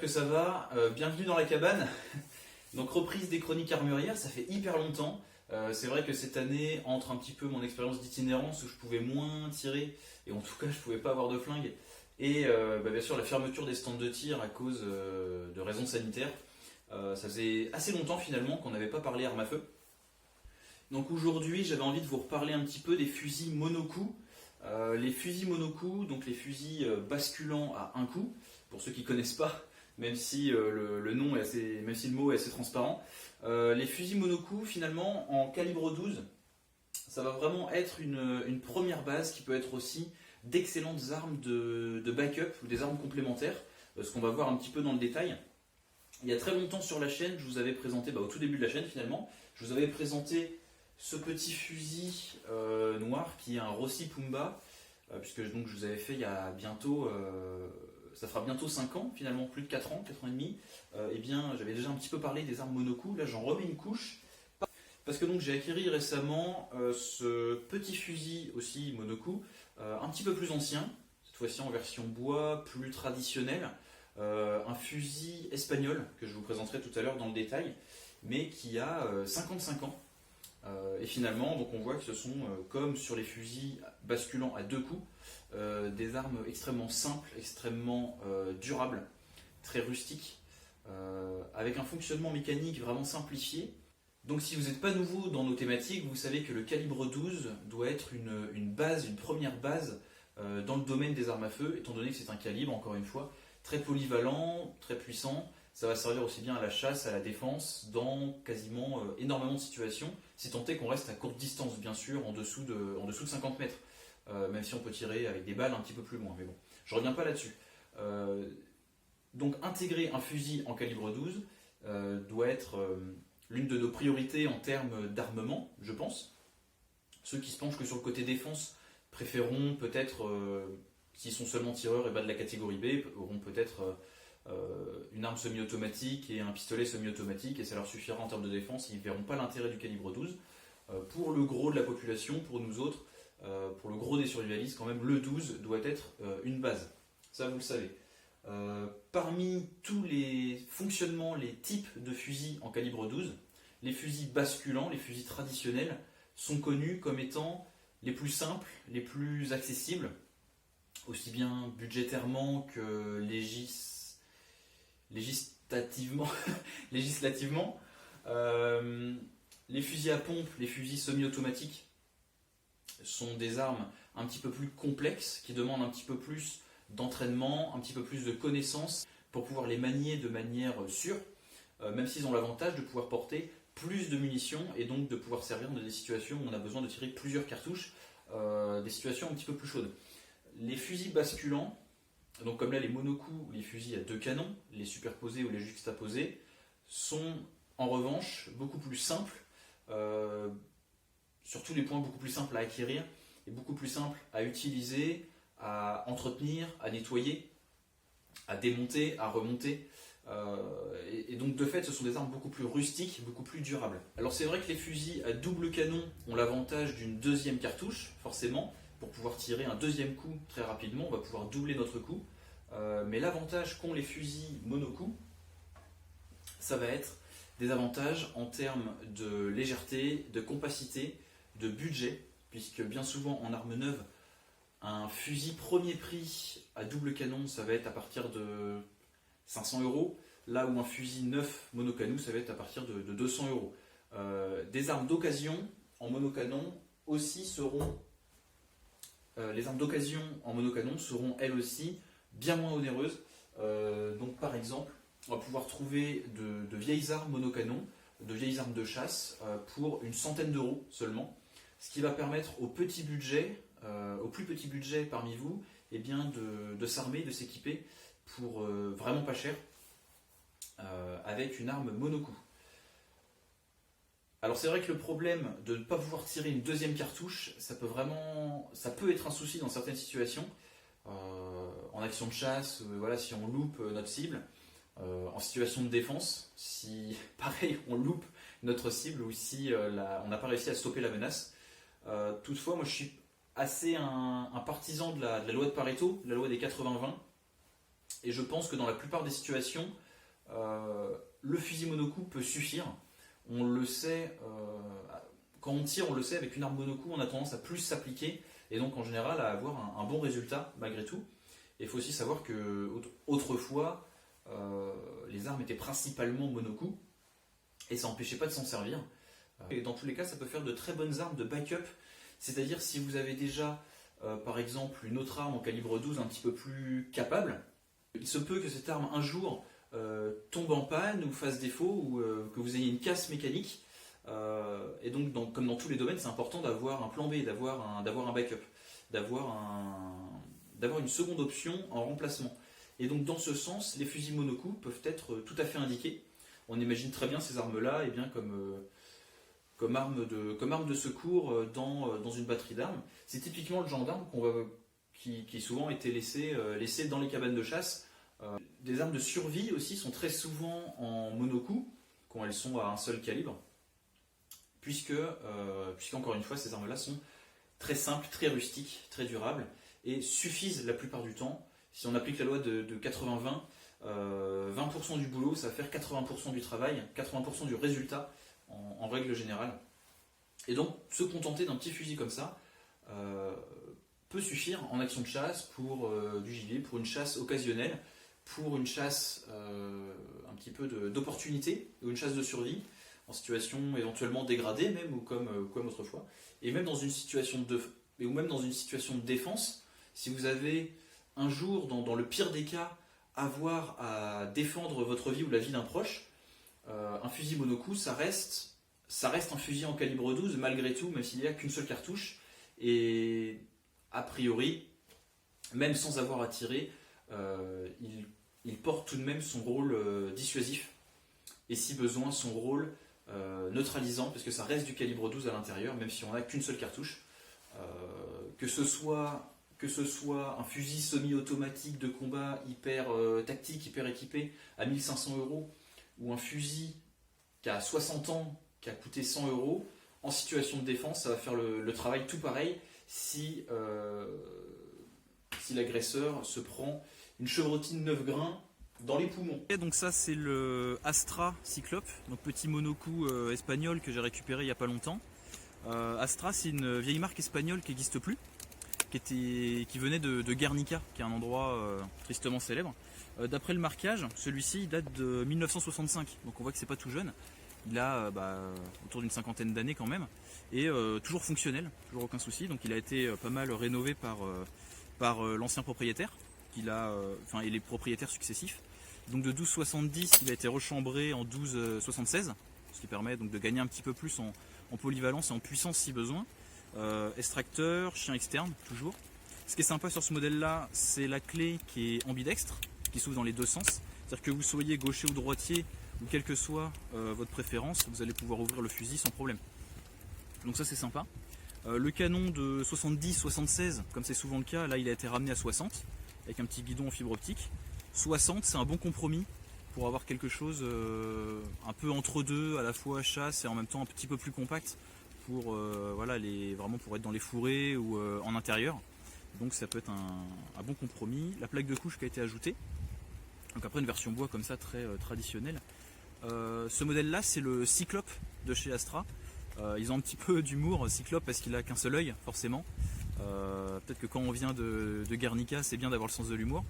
que ça va. Bienvenue dans la cabane. Donc reprise des chroniques armurières, ça fait hyper longtemps. C'est vrai que cette année entre un petit peu mon expérience d'itinérance où je pouvais moins tirer et en tout cas je pouvais pas avoir de flingue et bien sûr la fermeture des stands de tir à cause de raisons sanitaires. Ça faisait assez longtemps finalement qu'on n'avait pas parlé arme à feu. Donc aujourd'hui j'avais envie de vous reparler un petit peu des fusils monocoup. Les fusils monocoup, donc les fusils basculants à un coup, pour ceux qui ne connaissent pas, même si le nom est assez, même si le mot est assez transparent. Les fusils monocoup, finalement, en calibre 12, ça va vraiment être une première base qui peut être aussi d'excellentes armes de backup ou des armes complémentaires, ce qu'on va voir un petit peu dans le détail. Il y a très longtemps sur la chaîne, je vous avais présenté, au tout début de la chaîne finalement, je vous avais présenté ce petit fusil noir qui est un Rossi Pumba, puisque donc, je vous avais fait il y a bientôt, ça fera bientôt 5 ans finalement, plus de 4 ans, 4 ans et demi. Eh bien j'avais déjà un petit peu parlé des armes monocoup, là j'en remets une couche, parce que donc j'ai acquis récemment ce petit fusil aussi monocoup, un petit peu plus ancien, cette fois-ci en version bois, plus traditionnelle, un fusil espagnol que je vous présenterai tout à l'heure dans le détail, mais qui a 55 ans. Et finalement, donc on voit que ce sont, comme sur les fusils basculants à deux coups, des armes extrêmement simples, extrêmement durables, très rustiques, avec un fonctionnement mécanique vraiment simplifié. Donc si vous n'êtes pas nouveau dans nos thématiques, vous savez que le calibre 12 doit être une base, une première base dans le domaine des armes à feu, étant donné que c'est un calibre, encore une fois, très polyvalent, très puissant. Ça va servir aussi bien à la chasse, à la défense, dans quasiment énormément de situations, si tant est qu'on reste à courte distance, bien sûr, en dessous de 50 mètres, même si on peut tirer avec des balles un petit peu plus loin, mais bon, je ne reviens pas là-dessus. Donc intégrer un fusil en calibre 12 doit être l'une de nos priorités en termes d'armement, je pense. Ceux qui se penchent que sur le côté défense préféreront peut-être, s'ils sont seulement tireurs et bas de la catégorie B, auront peut-être une arme semi-automatique et un pistolet semi-automatique et ça leur suffira en termes de défense, ils ne verront pas l'intérêt du calibre 12. Pour le gros de la population, pour nous autres, pour le gros des survivalistes, quand même, le 12 doit être une base. Ça, vous le savez. Parmi tous les fonctionnements, les types de fusils en calibre 12, les fusils basculants, les fusils traditionnels, sont connus comme étant les plus simples, les plus accessibles, aussi bien budgétairement que législativement. Les fusils à pompe, les fusils semi-automatiques sont des armes un petit peu plus complexes, qui demandent un petit peu plus d'entraînement, un petit peu plus de connaissances pour pouvoir les manier de manière sûre, même s'ils ont l'avantage de pouvoir porter plus de munitions et donc de pouvoir servir dans des situations où on a besoin de tirer plusieurs cartouches, des situations un petit peu plus chaudes. Les fusils basculants, donc comme là les monocoups ou les fusils à deux canons, les superposés ou les juxtaposés, sont en revanche beaucoup plus simples, sur tous les points beaucoup plus simples à acquérir et beaucoup plus simples à utiliser, à entretenir, à nettoyer, à démonter, à remonter. Et donc de fait ce sont des armes beaucoup plus rustiques, beaucoup plus durables. Alors c'est vrai que les fusils à double canon ont l'avantage d'une deuxième cartouche, forcément, pour pouvoir tirer un deuxième coup très rapidement, on va pouvoir doubler notre coup. Mais l'avantage qu'ont les fusils monocoup, ça va être des avantages en termes de légèreté, de compacité, de budget, puisque bien souvent en arme neuve, un fusil premier prix à double canon, ça va être à partir de 500 €, là où un fusil neuf monocanon, ça va être à partir de 200 €. Des armes d'occasion en monocanon aussi seront... les armes d'occasion en monocanon seront elles aussi bien moins onéreuses. Donc par exemple, on va pouvoir trouver de vieilles armes monocanon, de vieilles armes de chasse pour une centaine d'euros seulement, ce qui va permettre au petit budget, au plus petit budget parmi vous, eh bien de s'armer, de s'équiper pour vraiment pas cher avec une arme monocoup. Alors c'est vrai que le problème de ne pas pouvoir tirer une deuxième cartouche, ça peut être un souci dans certaines situations, en action de chasse, voilà, si on loupe notre cible, en situation de défense, si pareil on loupe notre cible ou si on n'a pas réussi à stopper la menace. Toutefois, moi je suis assez un partisan de la loi de Pareto, la loi des 80-20, Et je pense que dans la plupart des situations, le fusil monocoup peut suffire. On le sait, quand on tire, on le sait, avec une arme monocoup, on a tendance à plus s'appliquer et donc en général à avoir un bon résultat malgré tout. Et il faut aussi savoir que autrefois, les armes étaient principalement monocoup et ça n'empêchait pas de s'en servir. Et dans tous les cas, ça peut faire de très bonnes armes de backup, c'est-à-dire si vous avez déjà par exemple une autre arme en calibre 12 un petit peu plus capable, il se peut que cette arme un jour tombe en panne ou fasse défaut ou que vous ayez une casse mécanique. Et donc, comme dans tous les domaines, c'est important d'avoir un plan B, d'avoir un backup, d'avoir une seconde option en remplacement. Et donc dans ce sens, les fusils monocoup peuvent être tout à fait indiqués. On imagine très bien ces armes-là comme arme de secours dans une batterie d'armes. C'est typiquement le genre d'arme qui souvent été laissé dans les cabanes de chasse. Des armes de survie aussi sont très souvent en monocoup quand elles sont à un seul calibre, puisqu'encore une fois ces armes-là sont très simples, très rustiques, très durables et suffisent la plupart du temps. Si on applique la loi de 80-20, 20% du boulot, ça va faire 80% du travail, 80% du résultat en règle générale. Et donc se contenter d'un petit fusil comme ça peut suffire en action de chasse pour du gibier, pour une chasse occasionnelle, pour une chasse un petit peu d'opportunité ou une chasse de survie en situation éventuellement dégradée même ou comme autrefois, et même dans une situation de défense. Si vous avez un jour, dans le pire des cas, avoir à défendre votre vie ou la vie d'un proche, un fusil monocoup, ça reste un fusil en calibre 12 malgré tout, même s'il n'y a qu'une seule cartouche, et a priori, même sans avoir à tirer, il porte tout de même son rôle dissuasif, et si besoin son rôle neutralisant, parce que ça reste du calibre 12 à l'intérieur, même si on n'a qu'une seule cartouche. Que ce soit un fusil semi-automatique de combat hyper tactique, hyper équipé à 1500 € ou un fusil qui a 60 ans, qui a coûté 100 €, en situation de défense, ça va faire le travail tout pareil si l'agresseur se prend une chevrotine 9 grains dans les poumons. Et donc ça c'est le Astra Cyclope, donc petit monocoup espagnol que j'ai récupéré il n'y a pas longtemps. Astra, c'est une vieille marque espagnole qui n'existe plus, qui venait de Guernica, qui est un endroit tristement célèbre. D'après le marquage, celui-ci il date de 1965, donc on voit que c'est pas tout jeune. Il a autour d'une cinquantaine d'années quand même, et toujours fonctionnel, toujours aucun souci. Donc il a été pas mal rénové par l'ancien propriétaire, et les propriétaires successifs. Donc de 12,70, il a été rechambré en 12,76, ce qui permet donc de gagner un petit peu plus en polyvalence et en puissance si besoin. Extracteur, chien externe, toujours. Ce qui est sympa sur ce modèle-là, c'est la clé qui est ambidextre, qui s'ouvre dans les deux sens. C'est-à-dire que vous soyez gaucher ou droitier, ou quelle que soit votre préférence, vous allez pouvoir ouvrir le fusil sans problème. Donc ça c'est sympa. Le canon de 70-76, comme c'est souvent le cas, là il a été ramené à 60, avec un petit guidon en fibre optique. 60, c'est un bon compromis pour avoir quelque chose un peu entre deux, à la fois chasse et en même temps un petit peu plus compact pour vraiment pour être dans les fourrés ou en intérieur. Donc ça peut être un bon compromis. La plaque de couche qui a été ajoutée. Donc après une version bois comme ça très traditionnelle. Ce modèle là c'est le Cyclope de chez Astra. Ils ont un petit peu d'humour, Cyclope, parce qu'il a qu'un seul œil forcément. Peut-être que quand on vient de Guernica, c'est bien d'avoir le sens de l'humour.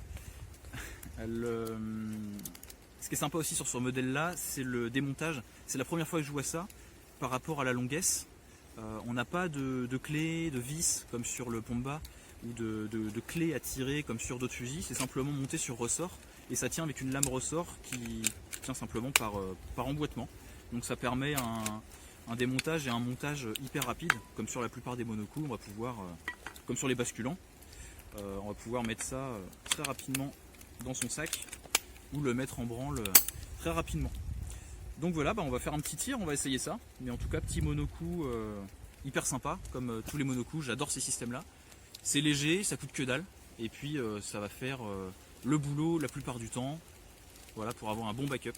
Ce qui est sympa aussi sur ce modèle là, c'est le démontage. C'est la première fois que je vois ça par rapport à la longuesse. On n'a pas de clé, de vis comme sur le Pomba, ou de clé à tirer comme sur d'autres fusils. C'est simplement monté sur ressort et ça tient avec une lame ressort qui tient simplement par emboîtement. Donc ça permet un démontage et un montage hyper rapide, comme sur la plupart des monocoups. On va pouvoir, comme sur les basculants, on va pouvoir mettre ça très rapidement dans son sac ou le mettre en branle très rapidement. Donc voilà, on va faire un petit tir, on va essayer ça. Mais en tout cas, petit monocoup hyper sympa, comme tous les monocoups. J'adore ces systèmes là. C'est léger, ça coûte que dalle, et puis ça va faire le boulot la plupart du temps, voilà, pour avoir un bon backup.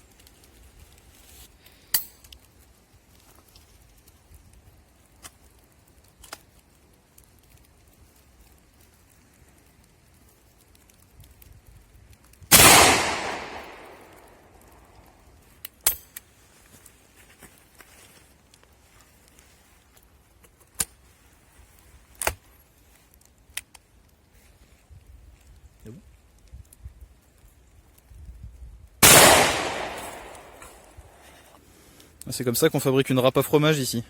C'est comme ça qu'on fabrique une râpe à fromage ici.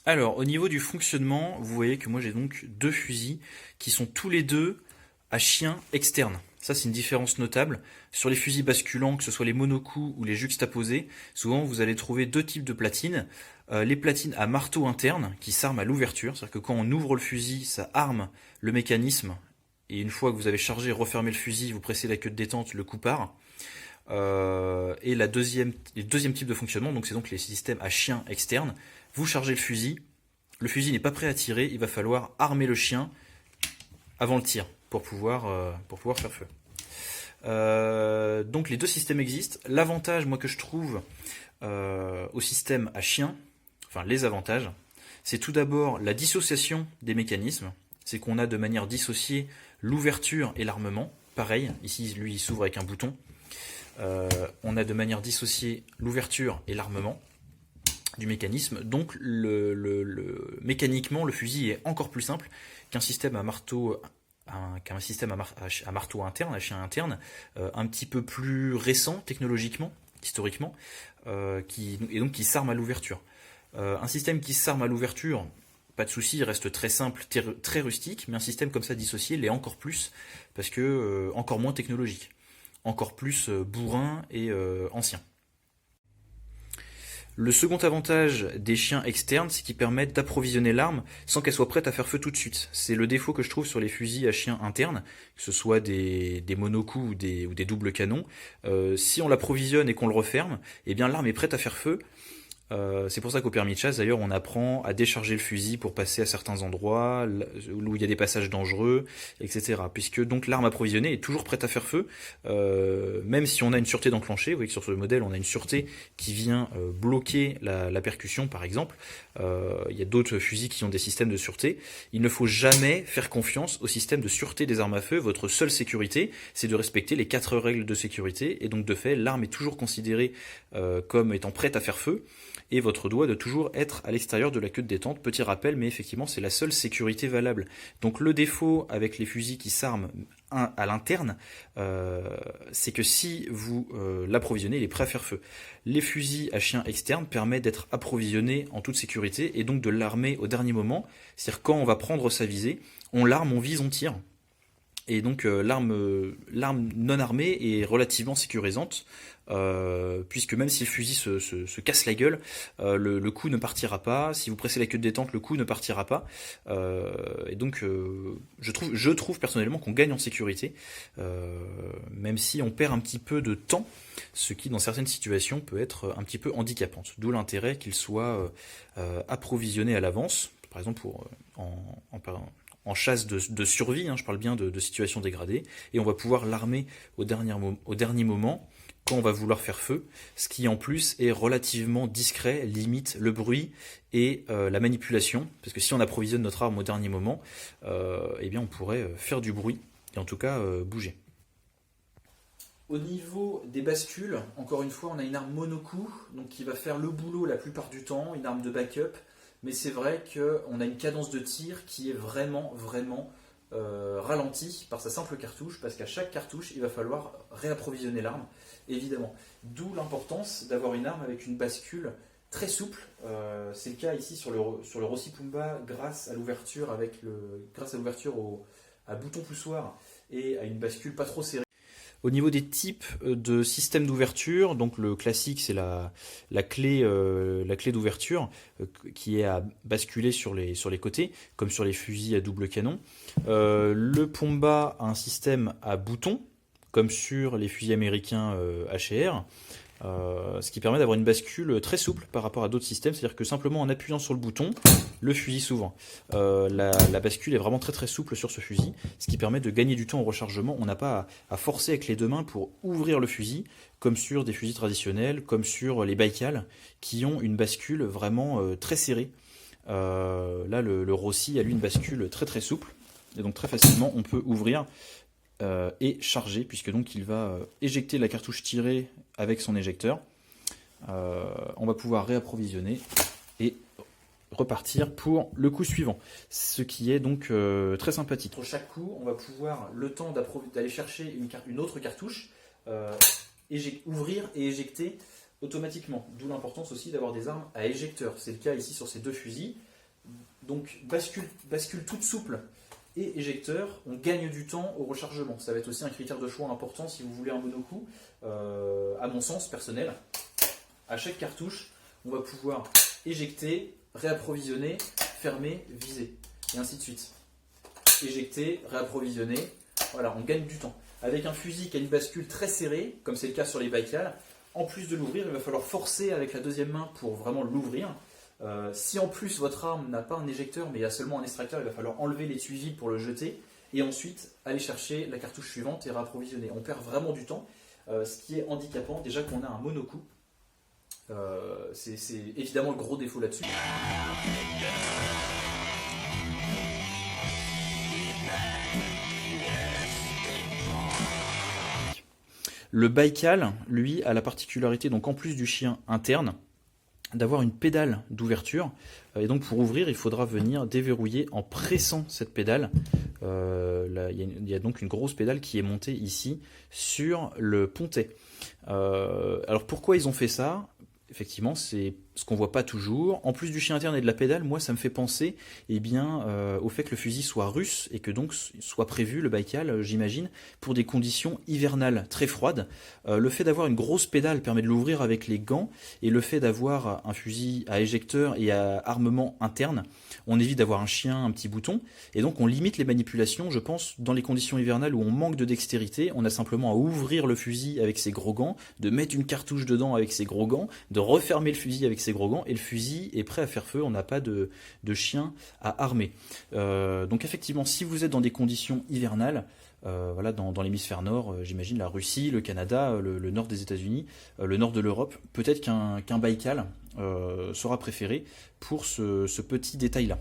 Alors, au niveau du fonctionnement, vous voyez que moi j'ai donc deux fusils qui sont tous les deux à chien externe. Ça, c'est une différence notable. Sur les fusils basculants, que ce soit les monocoups ou les juxtaposés, souvent vous allez trouver deux types de platines. Les platines à marteau interne qui s'arment à l'ouverture, c'est-à-dire que quand on ouvre le fusil, ça arme le mécanisme. Et une fois que vous avez chargé, refermé le fusil, vous pressez la queue de détente, le coup part. Et le deuxième type de fonctionnement, donc c'est donc les systèmes à chien externe. Vous chargez le fusil n'est pas prêt à tirer, il va falloir armer le chien avant le tir pour pouvoir faire feu. Donc les deux systèmes existent. L'avantage, moi, que je trouve au système à chien, enfin les avantages, c'est tout d'abord la dissociation des mécanismes. C'est qu'on a de manière dissociée l'ouverture et l'armement. Pareil, ici, lui, il s'ouvre avec un bouton. On a de manière dissociée l'ouverture et l'armement du mécanisme. Donc mécaniquement, le fusil est encore plus simple qu'un système à marteau à marteau interne, à chien interne, un petit peu plus récent technologiquement, historiquement, et donc qui s'arme à l'ouverture. Un système qui s'arme à l'ouverture, pas de souci, il reste très simple, très rustique, mais un système comme ça dissocié l'est encore plus, parce que encore moins technologique, encore plus bourrin et ancien. Le second avantage des chiens externes, c'est qu'ils permettent d'approvisionner l'arme sans qu'elle soit prête à faire feu tout de suite. C'est le défaut que je trouve sur les fusils à chiens internes, que ce soit des monocoups ou des doubles canons. Si on l'approvisionne et qu'on le referme, eh bien l'arme est prête à faire feu. C'est pour ça qu'au permis de chasse, d'ailleurs, on apprend à décharger le fusil pour passer à certains endroits où il y a des passages dangereux, etc. Puisque donc l'arme approvisionnée est toujours prête à faire feu, même si on a une sûreté d'enclencher. Vous voyez que sur ce modèle, on a une sûreté qui vient bloquer la percussion, par exemple. Il y a d'autres fusils qui ont des systèmes de sûreté. Il ne faut jamais faire confiance au système de sûreté des armes à feu. Votre seule sécurité, c'est de respecter les 4 règles de sécurité. Et donc, de fait, l'arme est toujours considérée comme étant prête à faire feu. Et votre doigt doit toujours être à l'extérieur de la queue de détente. Petit rappel, mais effectivement, c'est la seule sécurité valable. Donc le défaut avec les fusils qui s'arment à l'interne, c'est que si vous l'approvisionnez, il est prêt à faire feu. Les fusils à chien externe permettent d'être approvisionnés en toute sécurité et donc de l'armer au dernier moment. C'est-à-dire quand on va prendre sa visée, on l'arme, on vise, on tire. Et donc l'arme non armée est relativement sécurisante, puisque même si le fusil se casse la gueule, le coup ne partira pas. Si vous pressez la queue de détente, le coup ne partira pas. Et donc je trouve personnellement qu'on gagne en sécurité, même si on perd un petit peu de temps, ce qui dans certaines situations peut être un petit peu handicapant. D'où l'intérêt qu'il soit approvisionné à l'avance, par exemple en chasse de survie, je parle bien de situations dégradées, et on va pouvoir l'armer au dernier moment, quand on va vouloir faire feu, ce qui en plus est relativement discret, limite le bruit et la manipulation, parce que si on approvisionne notre arme au dernier moment, eh bien on pourrait faire du bruit, et en tout cas bouger. Au niveau des bascules, encore une fois, on a une arme monocoup, donc qui va faire le boulot la plupart du temps, une arme de backup, mais c'est vrai qu'on a une cadence de tir qui est vraiment ralentie par sa simple cartouche, parce qu'à chaque cartouche, il va falloir réapprovisionner l'arme, évidemment. D'où l'importance d'avoir une arme avec une bascule très souple. C'est le cas ici sur le Rossi Pumba, grâce à l'ouverture à bouton poussoir et à une bascule pas trop serrée. Au niveau des types de systèmes d'ouverture, donc le classique c'est la clé d'ouverture qui est à basculer sur les côtés, comme sur les fusils à double canon. Le Pumba a un système à bouton, comme sur les fusils américains HR. Ce qui permet d'avoir une bascule très souple par rapport à d'autres systèmes, c'est-à-dire que simplement en appuyant sur le bouton, le fusil s'ouvre. La bascule est vraiment très souple sur ce fusil, ce qui permet de gagner du temps au rechargement. On n'a pas à forcer avec les deux mains pour ouvrir le fusil, comme sur des fusils traditionnels, comme sur les Baikal, qui ont une bascule vraiment très serrée. Là, le Rossi a lui une bascule très souple, et donc très facilement on peut ouvrir et charger, puisque donc il va éjecter la cartouche tirée avec son éjecteur. on va pouvoir réapprovisionner et repartir pour le coup suivant, ce qui est donc très sympathique. Entre chaque coup, on va pouvoir, le temps d'aller chercher une autre cartouche, ouvrir et éjecter automatiquement, d'où l'importance aussi d'avoir des armes à éjecteur. C'est le cas ici sur ces deux fusils. Donc bascule toute souple et éjecteur, on gagne du temps au rechargement. Ça va être aussi un critère de choix important si vous voulez un monocoup. À mon sens personnel, à chaque cartouche, on va pouvoir éjecter, réapprovisionner, fermer, viser, et ainsi de suite. Éjecter, réapprovisionner, voilà, on gagne du temps. Avec un fusil qui a une bascule très serrée, comme c'est le cas sur les Baïkal, en plus de l'ouvrir, il va falloir forcer avec la deuxième main pour vraiment l'ouvrir. Si en plus votre arme n'a pas un éjecteur mais il y a seulement un extracteur, il va falloir enlever l'étui vide pour le jeter et ensuite aller chercher la cartouche suivante et réapprovisionner. On perd vraiment du temps, ce qui est handicapant déjà qu'on a un monocoup. C'est évidemment le gros défaut là-dessus. Le Baïkal, lui, a la particularité, donc en plus du chien interne, d'avoir une pédale d'ouverture. Et donc pour ouvrir, il faudra venir déverrouiller en pressant cette pédale. Il y a donc une grosse pédale qui est montée ici sur le pontet. Alors pourquoi ils ont fait ça ? Effectivement, c'est ce qu'on voit pas toujours. En plus du chien interne et de la pédale, moi, ça me fait penser au fait que le fusil soit russe et que donc soit prévu, le Baïkal, j'imagine, pour des conditions hivernales très froides. Le fait d'avoir une grosse pédale permet de l'ouvrir avec les gants, et le fait d'avoir un fusil à éjecteur et à armement interne, on évite d'avoir un chien, un petit bouton, et donc on limite les manipulations, je pense, dans les conditions hivernales où on manque de dextérité. On a simplement à ouvrir le fusil avec ses gros gants, de mettre une cartouche dedans avec ses gros gants, de refermer le fusil avec ses gros gants, et le fusil est prêt à faire feu. On n'a pas de chien à armer. Donc effectivement, si vous êtes dans des conditions hivernales, voilà, dans l'hémisphère nord, j'imagine la Russie, le Canada, le nord des États-Unis, le nord de l'Europe, peut-être qu'un Baïkal sera préféré pour ce petit détail-là.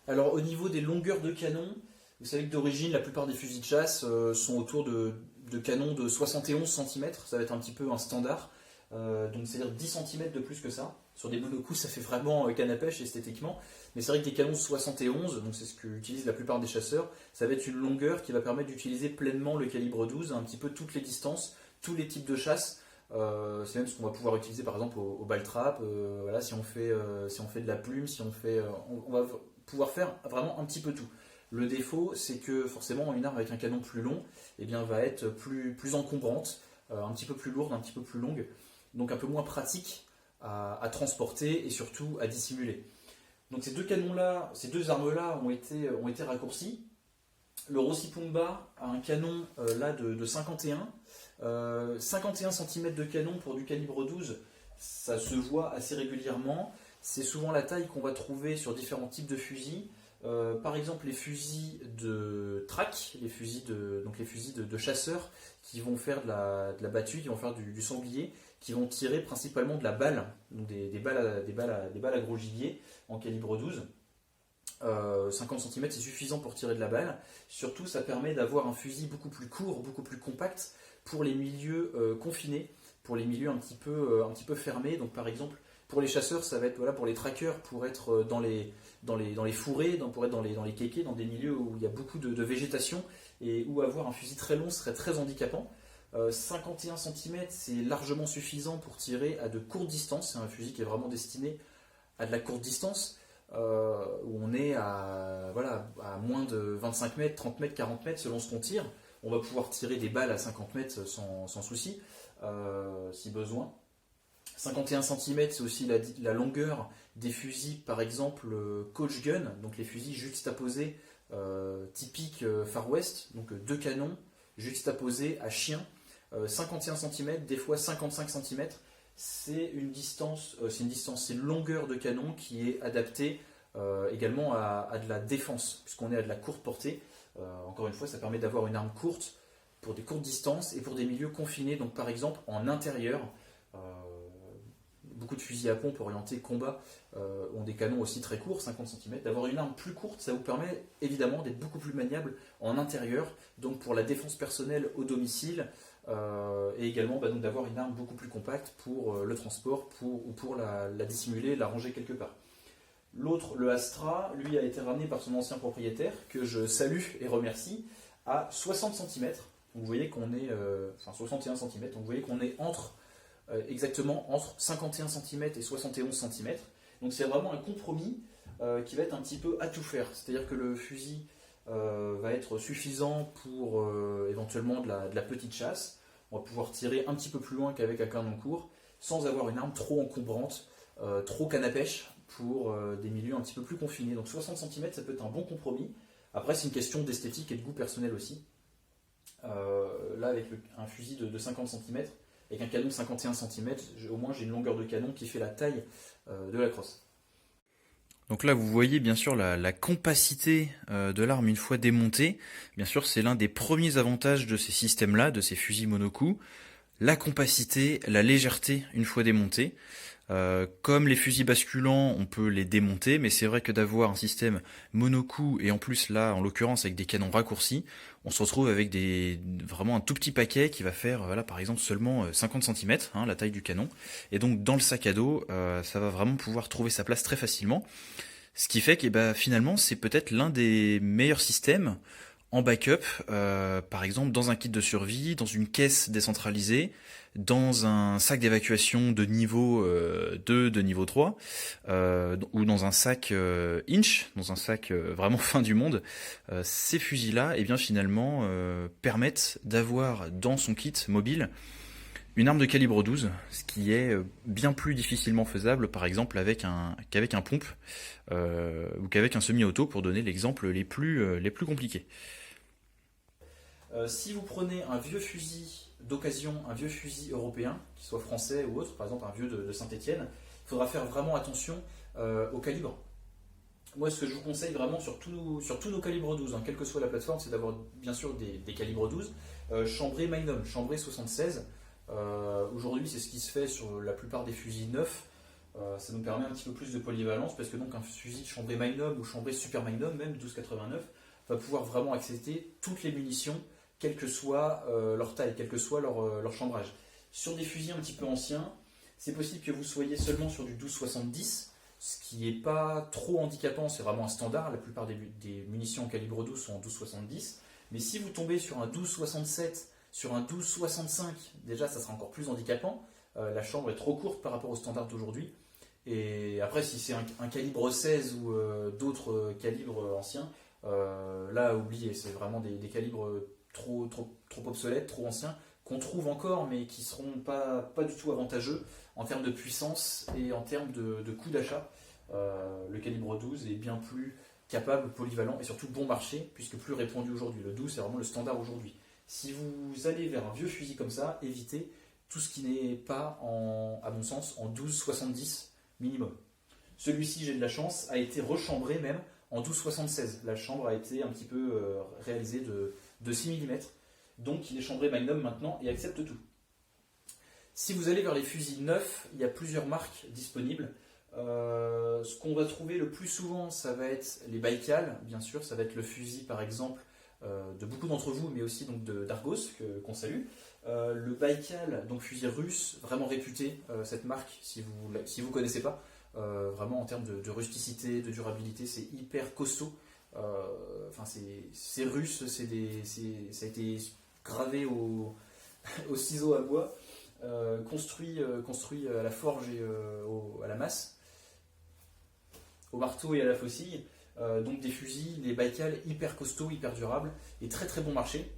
Alors au niveau des longueurs de canon, vous savez que d'origine, la plupart des fusils de chasse sont autour de canons de 71 cm, ça va être un petit peu un standard. Donc c'est-à-dire 10 cm de plus que ça. Sur des monocoups, ça fait vraiment canne à pêche esthétiquement. Mais c'est vrai que des canons 71, donc c'est ce qu'utilisent la plupart des chasseurs, ça va être une longueur qui va permettre d'utiliser pleinement le calibre 12, un petit peu toutes les distances, tous les types de chasse. C'est même ce qu'on va pouvoir utiliser par exemple au ball trap. Voilà, si on fait de la plume, on va pouvoir faire vraiment un petit peu tout. Le défaut, c'est que forcément une arme avec un canon plus long, eh bien, va être plus encombrante, un petit peu plus lourde, un petit peu plus longue, donc un peu moins pratique à transporter et surtout à dissimuler. Donc ces deux canons-là, ces deux armes-là ont été raccourcies. Le Rossi Pumba a un canon là de 51. 51 cm de canon pour du calibre 12, ça se voit assez régulièrement. C'est souvent la taille qu'on va trouver sur différents types de fusils. Par exemple les fusils de track, les fusils de chasseurs qui vont faire de la battue, qui vont faire du sanglier, qui vont tirer principalement de la balle, donc des balles à gros gibier en calibre 12. 50 cm c'est suffisant pour tirer de la balle. Surtout ça permet d'avoir un fusil beaucoup plus court, beaucoup plus compact pour les milieux confinés, pour les milieux un petit peu fermés. Donc par exemple pour les chasseurs ça va être pour les trackers, pour être dans les fourrés, pour être dans les kékés, dans des milieux où il y a beaucoup de végétation et où avoir un fusil très long serait très handicapant. 51 cm c'est largement suffisant pour tirer à de courtes distances. C'est un fusil qui est vraiment destiné à de la courte distance, où on est à moins de 25 mètres, 30 mètres, 40 mètres selon ce qu'on tire. On va pouvoir tirer des balles à 50 mètres sans souci, si besoin. 51 cm c'est aussi la longueur des fusils, par exemple Coach Gun, donc les fusils juxtaposés typiques Far West, donc deux canons juxtaposés à chien. 51 cm, des fois 55 cm, c'est une longueur de canon qui est adaptée également à de la défense, puisqu'on est à de la courte portée. Encore une fois, ça permet d'avoir une arme courte pour des courtes distances et pour des milieux confinés, donc par exemple en intérieur. Beaucoup de fusils à pompe orientés combat ont des canons aussi très courts, 50 cm. D'avoir une arme plus courte, ça vous permet évidemment d'être beaucoup plus maniable en intérieur, donc pour la défense personnelle au domicile, et également donc, d'avoir une arme beaucoup plus compacte pour le transport ou pour la dissimuler, la ranger quelque part. L'autre, le Astra, lui a été ramené par son ancien propriétaire, que je salue et remercie, à 60 cm. Donc vous voyez qu'on est, 61 cm, donc vous voyez qu'on est exactement entre 51 cm et 71 cm. Donc c'est vraiment un compromis qui va être un petit peu à tout faire. C'est-à-dire que le fusil va être suffisant pour éventuellement de la petite chasse. On va pouvoir tirer un petit peu plus loin qu'avec un canon court, sans avoir une arme trop encombrante, trop canne à pêche pour des milieux un petit peu plus confinés. Donc 60 cm, ça peut être un bon compromis. Après, c'est une question d'esthétique et de goût personnel aussi. Là, avec un fusil de 50 cm, avec un canon de 51 cm, au moins j'ai une longueur de canon qui fait la taille de la crosse. Donc là, vous voyez bien sûr la compacité de l'arme une fois démontée. Bien sûr, c'est l'un des premiers avantages de ces systèmes-là, de ces fusils monocoup. La compacité, la légèreté une fois démontés. Comme les fusils basculants, on peut les démonter, mais c'est vrai que d'avoir un système monocoup et en plus là, en l'occurrence avec des canons raccourcis, on se retrouve avec vraiment un tout petit paquet qui va faire, voilà, par exemple seulement 50 cm, la taille du canon. Et donc dans le sac à dos, ça va vraiment pouvoir trouver sa place très facilement. Ce qui fait que finalement, c'est peut-être l'un des meilleurs systèmes en backup, par exemple dans un kit de survie, dans une caisse décentralisée, dans un sac d'évacuation de niveau 2, de niveau 3, ou dans un sac Inch, dans un sac vraiment fin du monde. Ces fusils-là, eh bien, finalement, permettent d'avoir dans son kit mobile une arme de calibre 12, ce qui est bien plus difficilement faisable, par exemple, qu'avec un pompe ou qu'avec un semi-auto, pour donner l'exemple les plus compliqués. Si vous prenez un vieux fusil d'occasion, un vieux fusil européen, qu'il soit français ou autre, par exemple un vieux de Saint-Étienne, il faudra faire vraiment attention au calibre. Moi, ce que je vous conseille vraiment sur tous nos calibres 12, quelle que soit la plateforme, c'est d'avoir bien sûr des calibres 12, chambré Magnum, chambré 76. Aujourd'hui, c'est ce qui se fait sur la plupart des fusils neufs. Ça nous permet un petit peu plus de polyvalence parce que donc un fusil chambré Magnum ou chambré Super Magnum, même 12,89, va pouvoir vraiment accepter toutes les munitions, quelle que soit leur taille, quel que soit leur chambrage. Sur des fusils un petit peu anciens, c'est possible que vous soyez seulement sur du 12,70, ce qui n'est pas trop handicapant, c'est vraiment un standard. La plupart des munitions en calibre 12 sont en 12,70. Mais si vous tombez sur un 12,67, sur un 12,65, déjà ça sera encore plus handicapant. La chambre est trop courte par rapport au standard d'aujourd'hui. Et après, si c'est un calibre 16 ou d'autres calibres anciens, là, oubliez, c'est vraiment des calibres trop obsolètes, trop anciens, qu'on trouve encore, mais qui ne seront pas du tout avantageux en termes de puissance et en termes de coût d'achat. Le calibre 12 est bien plus capable, polyvalent et surtout bon marché, puisque plus répandu aujourd'hui. Le 12, c'est vraiment le standard aujourd'hui. Si vous allez vers un vieux fusil comme ça, évitez tout ce qui n'est pas, à mon sens, en 12,70 minimum. Celui-ci, j'ai de la chance, a été rechambré même en 12,76. La chambre a été un petit peu réalisée de 6 mm. Donc il est chambré Magnum maintenant et accepte tout. Si vous allez vers les fusils neufs, il y a plusieurs marques disponibles. Ce qu'on va trouver le plus souvent, ça va être les Baikal, bien sûr. Ça va être le fusil, par exemple, de beaucoup d'entre vous, mais aussi donc d'Argos, qu'on salue. Le Baikal, donc fusil russe, vraiment réputé, cette marque, si vous ne connaissez pas. Vraiment en termes de rusticité, de durabilité, c'est hyper costaud. C'est russe, ça a été gravé au ciseau à bois, construit à la forge et à la masse, au marteau et à la faucille. Donc des fusils, des Baikal hyper costauds, hyper durables et très très bon marché.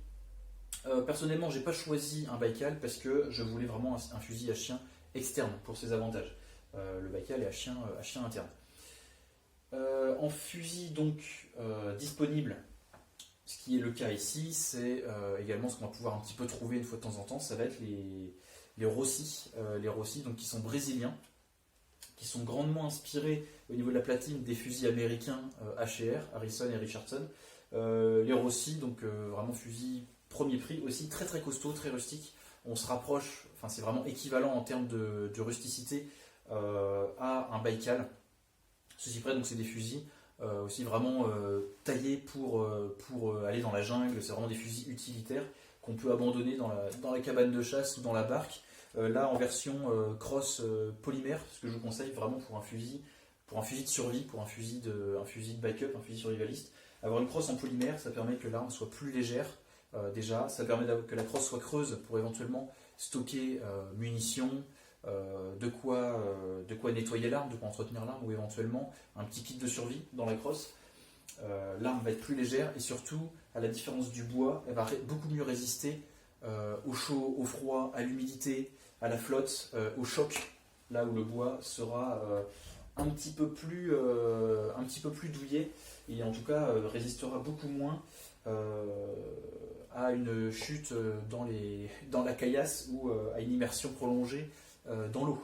Personnellement, j'ai pas choisi un Baikal parce que je voulais vraiment un fusil à chien externe pour ses avantages. Le Baikal est à chien interne. En fusil donc disponible, ce qui est le cas ici, c'est également ce qu'on va pouvoir un petit peu trouver une fois de temps en temps, ça va être les Rossi, donc qui sont brésiliens, qui sont grandement inspirés au niveau de la platine des fusils américains HR, Harrison et Richardson. Les Rossi, donc vraiment fusil premier prix, aussi très très costaud, très rustique. On se rapproche, c'est vraiment équivalent en termes de rusticité à un Baikal. Ceci près, donc c'est des fusils aussi vraiment taillés pour aller dans la jungle. C'est vraiment des fusils utilitaires qu'on peut abandonner dans la cabane de chasse ou dans la barque. Là en version cross polymère, ce que je vous conseille vraiment pour un fusil de survie, pour un fusil de backup, un fusil survivaliste. Avoir une crosse en polymère, ça permet que l'arme soit plus légère déjà, ça permet que la crosse soit creuse pour éventuellement stocker munitions, de quoi nettoyer l'arme, de quoi entretenir l'arme, ou éventuellement un petit kit de survie dans la crosse. L'arme va être plus légère et surtout, à la différence du bois, elle va beaucoup mieux résister au chaud, au froid, à l'humidité, à la flotte, au choc, là où le bois sera un petit peu plus douillet et en tout cas résistera beaucoup moins à une chute dans la caillasse ou à une immersion prolongée dans l'eau.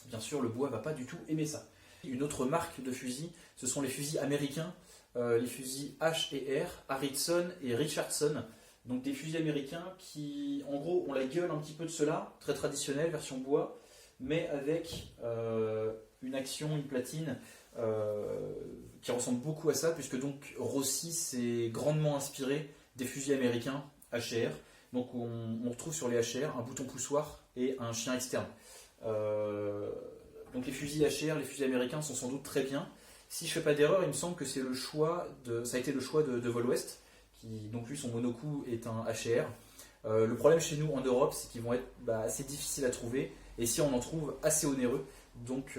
Bien sûr, le bois ne va pas du tout aimer ça. Une autre marque de fusil, ce sont les fusils américains, les fusils H et R, Harrison et Richardson. Donc des fusils américains qui, en gros, ont la gueule un petit peu de ceux-là, très traditionnel, version bois, mais avec une action, une platine qui ressemble beaucoup à ça, puisque donc Rossi s'est grandement inspiré des fusils américains H&R. Donc on retrouve sur les H&R un bouton poussoir et un chien externe. Donc les fusils H&R, les fusils américains sont sans doute très bien. Si je ne fais pas d'erreur, il me semble que ça a été le choix de Vol West, qui donc lui son monocoup est un H&R. Le problème chez nous en Europe, c'est qu'ils vont être assez difficiles à trouver, et si on en trouve, assez onéreux. Donc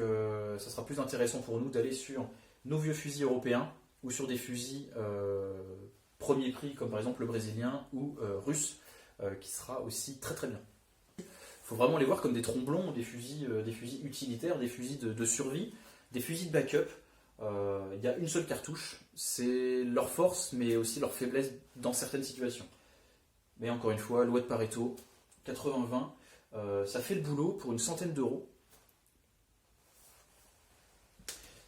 ça sera plus intéressant pour nous d'aller sur nos vieux fusils européens ou sur des fusils premier prix comme par exemple le brésilien ou russe qui sera aussi très très bien. Il faut vraiment les voir comme des tromblons, des fusils utilitaires, des fusils de survie, des fusils de backup. Il y a une seule cartouche, c'est leur force mais aussi leur faiblesse dans certaines situations. Mais encore une fois, loi de Pareto, 80-20, ça fait le boulot pour une centaine d'euros.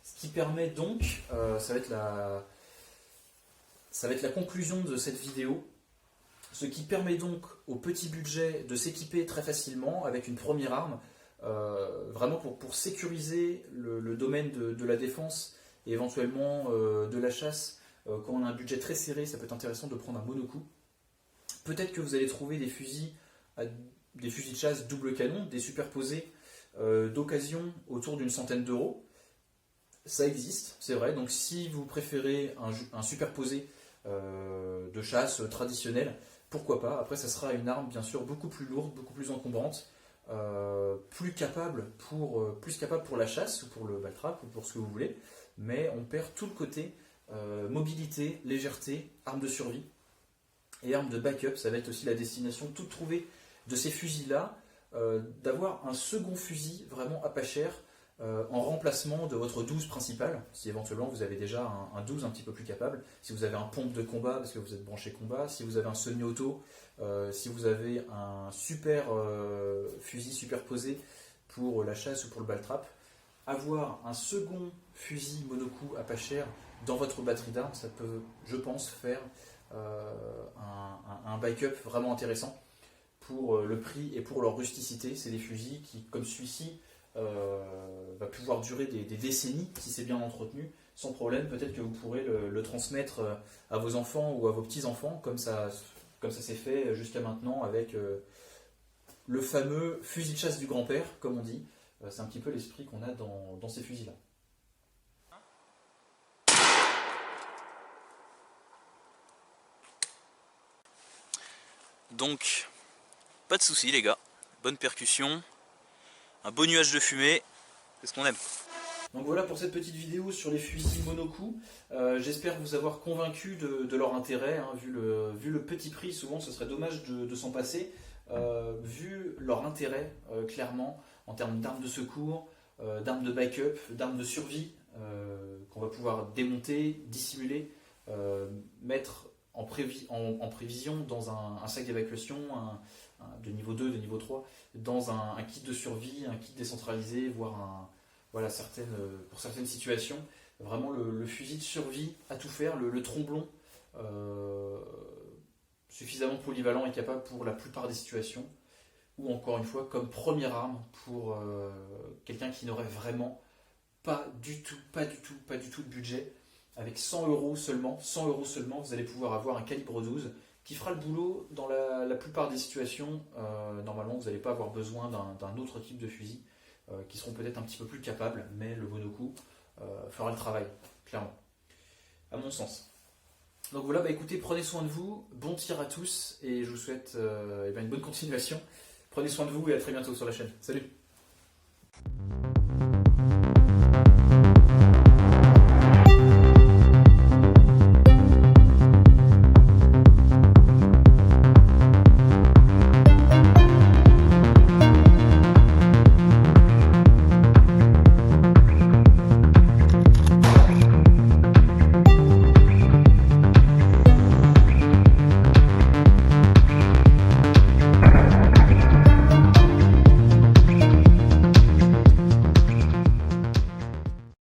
Ce qui permet donc, ça va être la conclusion de cette vidéo, ce qui permet donc au petit budget de s'équiper très facilement avec une première arme, vraiment pour sécuriser le domaine de la défense et éventuellement de la chasse. Quand on a un budget très serré, ça peut être intéressant de prendre un monocoup. Peut-être que vous allez trouver des fusils de chasse double canon, des superposés d'occasion autour d'une centaine d'euros. Ça existe, c'est vrai. Donc si vous préférez un superposé de chasse traditionnel, pourquoi pas. Après, ça sera une arme bien sûr beaucoup plus lourde, beaucoup plus encombrante, plus capable pour la chasse ou pour le ball-trap ou pour ce que vous voulez. Mais on perd tout le côté mobilité, légèreté, arme de survie. Et arme de backup, ça va être aussi la destination toute trouvée de ces fusils-là, d'avoir un second fusil vraiment à pas cher en remplacement de votre 12 principal, si éventuellement vous avez déjà un 12 un petit peu plus capable, si vous avez un pompe de combat parce que vous êtes branché combat, si vous avez un semi-auto, si vous avez un super fusil superposé pour la chasse ou pour le ball-trap, avoir un second fusil monocoup à pas cher dans votre batterie d'armes, ça peut, je pense, faire un backup vraiment intéressant pour le prix et pour leur rusticité. C'est des fusils qui, comme celui-ci, va pouvoir durer des décennies si c'est bien entretenu, sans problème. Peut-être que vous pourrez le transmettre à vos enfants ou à vos petits-enfants, comme ça s'est fait jusqu'à maintenant avec le fameux fusil de chasse du grand-père, comme on dit. C'est un petit peu l'esprit qu'on a dans ces fusils-là. Donc, pas de soucis les gars, bonne percussion, un beau nuage de fumée, c'est ce qu'on aime. Donc voilà pour cette petite vidéo sur les fusils monocoup. J'espère vous avoir convaincu de leur intérêt, hein. Vu le petit prix, souvent ce serait dommage de s'en passer. Vu leur intérêt, clairement, en termes d'armes de secours, d'armes de backup, d'armes de survie, qu'on va pouvoir démonter, dissimuler, mettre en prévision dans un sac d'évacuation de niveau 2, de niveau 3, dans un kit de survie, un kit décentralisé, voire pour certaines situations, vraiment le fusil de survie à tout faire, le tromblon, suffisamment polyvalent et capable pour la plupart des situations, ou encore une fois comme première arme pour quelqu'un qui n'aurait vraiment pas du tout de budget. Avec 100 euros seulement, vous allez pouvoir avoir un calibre 12 qui fera le boulot dans la plupart des situations. Normalement, vous n'allez pas avoir besoin d'un autre type de fusil, qui seront peut-être un petit peu plus capables, mais le monocoup fera le travail, clairement, à mon sens. Donc voilà, bah écoutez, prenez soin de vous, bon tir à tous, et je vous souhaite une bonne continuation. Prenez soin de vous et à très bientôt sur la chaîne. Salut!